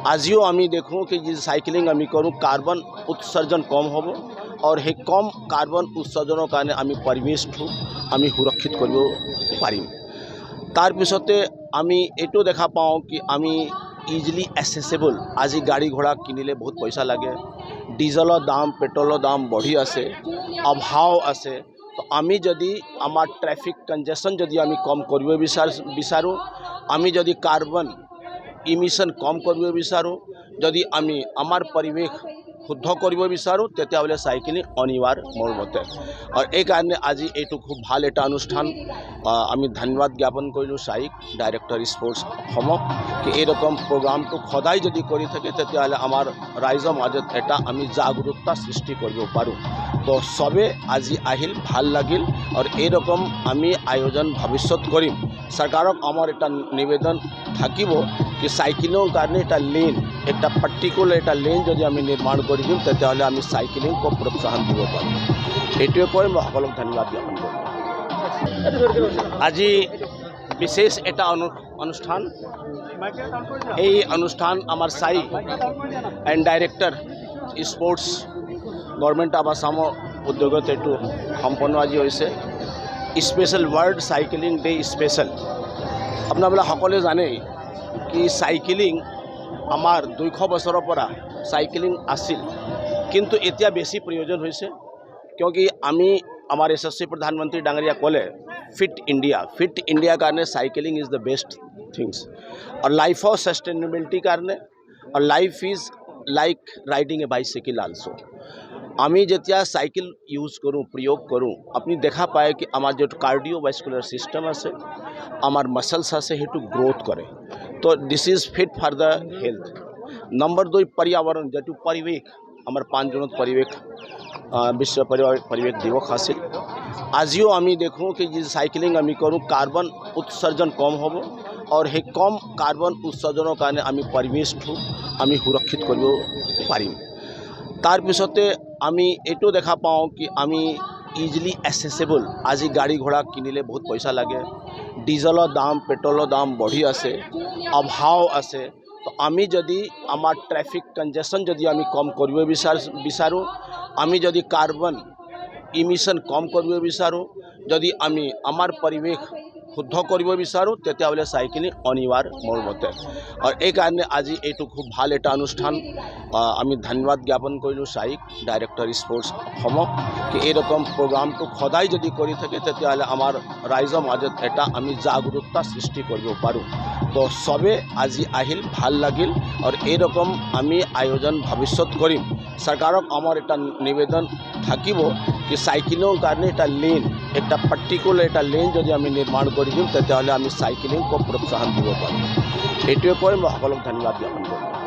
আজিও আমি দেখোঁ कि যে সাইক্লিং আমি কৰোঁ কাৰ্বন উৎসৰ্জন কম হ'ব और সেই কম কাৰ্বন উৎসৰ্জনৰ কাৰণে আমি পৰিৱেশটো আমি সুৰক্ষিত কৰিব পাৰিম। তাৰ পিছতে আমি এইটো দেখা পাওঁ कि আমি ইজিলি এসেসেবল। আজি গাড়ী ঘোড়া কিনিলে বহুত পইচা লাগে, ডিজেলৰ দাম পেট্ৰলৰ দাম বঢ়ি আছে, অভাৱ আছে। তো আমি যদি আমাৰ ট্ৰাফিক কনজেশন যদি আমি কম কৰিব বিচাৰোঁ, আমি যদি কাৰ্বন ইমিশন কম কৰিব বিচাৰোঁ, যদি আমি আমাৰ পৰিৱেশ শুদ্ধ কৰিব বিচাৰোঁ, তেতিয়াহ'লে সাইক্লিং অনিবাৰ্য মোৰ মতে। আৰু এই কাৰণে আজি এইটো খুব ভাল এটা অনুষ্ঠান। আমি ধন্যবাদ জ্ঞাপন কৰিলোঁ সাইক ডাইৰেক্টৰ স্পোৰ্টস অসমক कि এইৰকম প্ৰোগ্ৰামটো সদায় যদি কৰি থাকে তেতিয়াহ'লে আমাৰ ৰাইজৰ মাজত এটা আমি জাগৰূকতা সৃষ্টি কৰিব পাৰোঁ। তো সবে আজি আহিল, ভাল লাগিল আৰু এইৰকম আমি আয়োজন ভৱিষ্যত কৰিম। চৰকাৰক আমাৰ এটা নিবেদন থাকিব कि সাইক্লিংৰ কাৰণে এটা লেন, একটা পাৰ্টিকুলাৰ একটা লেন যদি আমি নিৰ্মাণ কৰে দিম তেতিয়াহ'লে আমি সাইক্লিংক প্रोत्साहन দিব পাৰোঁ। এইটোৱে কৈ মই সকলোক ধন্যবাদ জ্ঞাপন কৰোঁ। আজি বিশেষ এটা অনুষ্ঠান, এই অনুষ্ঠান আমাৰ SAI and director sports government of আসামৰ উদ্যোগত এইটো সম্পন্ন আজি হৈছে। Special world cycling day special. আপোনালোকে সকলোৱে জানে कि সাইক্লিং আমাৰ 200 বছৰৰ পৰা সাইক্লিং আছিল, কিন্তু এতিয়া বেছি প্ৰয়োজন হৈছে কিয়কি আমি আমাৰ यशस्वी प्रधानमंत्री ডাঙৰীয়া ক'লে ফিট ইণ্ডিয়া কাৰণে cycling is the best things. और लाइफ ऑफ सस्टेनेबिलिटी कारण और life is like riding A bicycle also. आमी जेतिया साइकिल यूज करूँ प्रयोग करूँ अपनी देखा पाए कि आमार जो कार्डियोवास्कुलर सिस्टम आछे आमार मसल्स आछे हेटु ग्रोथ करे। तो this is fit for the health. Number 2 पर्यावरण जेटु परिवेश आमार 5 जूनत परिवेश विश्व परिवेश दिवस आसिल। आजिও আমি দেখোঁ कि যে সাইক্লিং আমি কৰোঁ কাৰ্বন উৎসৰ্জন কম হ'ব और সেই কম কাৰ্বন উৎসৰ্জনৰ কাৰণে আমি পৰিৱেশটো আমি সুৰক্ষিত কৰিব পাৰিম। তাৰ পিছতে আমি এইটো দেখা পাওঁ कि আমি ইজিলি এসেসেবল। আজি গাড়ী ঘোড়া কিনিলে বহুত পইচা লাগে, ডিজেলৰ দাম পেট্ৰলৰ দাম বঢ়ি আছে, অভাৱ আছে। তো আমি যদি আমাৰ ট্ৰাফিক কনজেশন যদি আমি কম কৰিব বিচাৰোঁ, আমি যদি কাৰ্বন ইমিশন কম কৰিব বিচাৰোঁ, যদি আমি আমাৰ পৰিৱেশ শুদ্ধ কৰিব বিচাৰোঁ, তেতিয়াহ'লে সাইক্লিং অনিবাৰ্য মোৰ মতে। আৰু এই কাৰণে আজি এইটো খুব ভাল এটা অনুষ্ঠান। আমি ধন্যবাদ জ্ঞাপন কৰিলোঁ সাইক ডাইৰেক্টৰ স্পোৰ্টস অসমক कि এইৰকম প্ৰোগ্ৰামটো সদায় যদি কৰি থাকে তেতিয়াহ'লে আমাৰ ৰাইজৰ মাজত এটা আমি জাগৰূকতা সৃষ্টি কৰিব পাৰোঁ। তো সবে আজি আহিল, ভাল লাগিল আৰু এইৰকম আমি আয়োজন ভৱিষ্যত কৰিম। চৰকাৰক আমাৰ এটা নিবেদন থাকিব कि সাইক্লিংৰ কাৰণে এটা লেন, একটা পাৰ্টিকুলাৰ একটা লেন যদি আমি নিৰ্মাণ কৰে দিম তেতিয়াহ'লে আমি সাইক্লিংক प्रोत्साहन দিব পাৰোঁ। এইটোৱে কৈ মই সকলোক ধন্যবাদ জ্ঞাপন কৰোঁ।